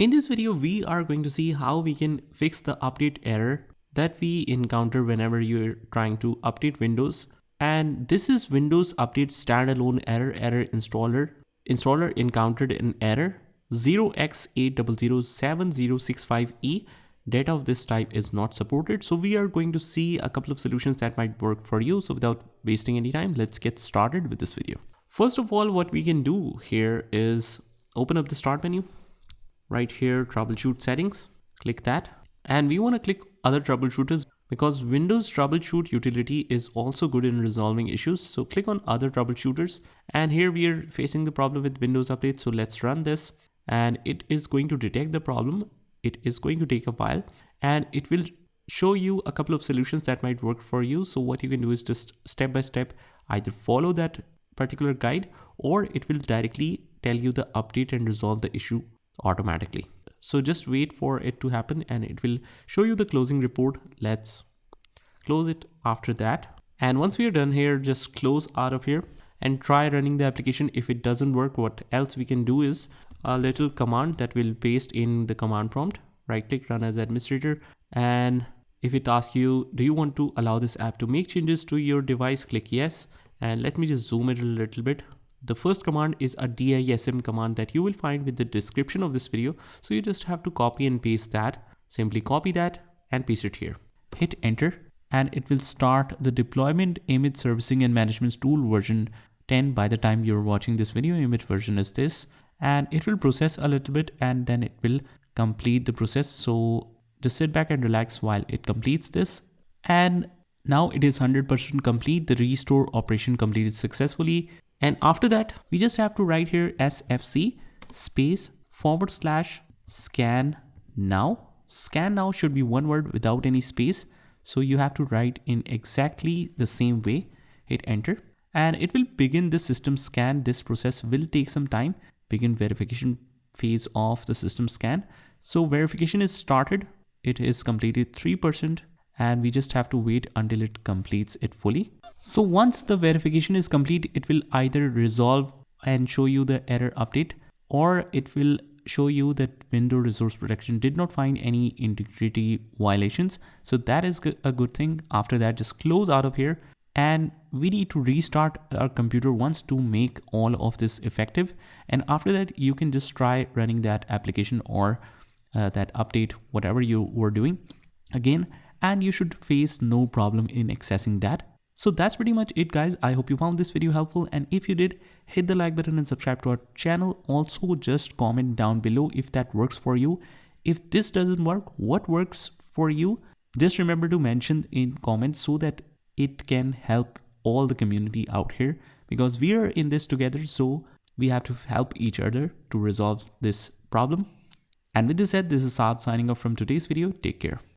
In this video, we are going to see how we can fix the update error that we encounter whenever you're trying to update Windows. And this is Windows Update Standalone Error Installer. Installer encountered an error 0x8007065e. Data of this type is not supported. So we are going to see a couple of solutions that might work for you. So without wasting any time, let's get started with this video. First of all, what we can do here is open up the start menu. Right here, troubleshoot settings, click that. And we want to click other troubleshooters because Windows troubleshoot utility is also good in resolving issues. So click on other troubleshooters. And here we are facing the problem with Windows Update. So let's run this and it is going to detect the problem. It is going to take a while and it will show you a couple of solutions that might work for you. So what you can do is just step by step, either follow that particular guide or it will directly tell you the update and resolve the issue automatically. So just wait for it to happen and it will show you the closing report. Let's close it after that. And once we are done here, just close out of here and try running the application. If it doesn't work, what else we can do is a little command that will paste in the command prompt. Right click, run as administrator. And if it asks you, do you want to allow this app to make changes to your device? Click yes. And let me just zoom it a little bit. The first command is a dism command that you will find with the description of this video. So you just have to copy and paste that. Simply copy that and paste it here. Hit enter and it will start the deployment image servicing and management tool version 10. By the time you're watching this video, image version is this, and it will process a little bit and then it will complete the process. So just sit back and relax while it completes this. And now it is 100% complete. The restore operation completed successfully. And after that, we just have to write here sfc /scan_now. Scan now should be one word without any space. So you have to write in exactly the same way. Hit enter and it will begin the system scan. This process will take some time. Begin verification phase of the system scan. So verification is started. It is completed 3%. And we just have to wait until it completes it fully. So once the verification is complete, it will either resolve and show you the error update, or it will show you that Windows Resource Protection did not find any integrity violations. So that is a good thing. After that, just close out of here and we need to restart our computer once to make all of this effective. And after that, you can just try running that application or that update, whatever you were doing again. And you should face no problem in accessing that. So that's pretty much it, guys. I hope you found this video helpful. And if you did, hit the like button and subscribe to our channel. Also, just comment down below if that works for you. If this doesn't work, what works for you? Just remember to mention in comments so that it can help all the community out here, because we are in this together. So we have to help each other to resolve this problem. And with this said, this is Saad signing off from today's video. Take care.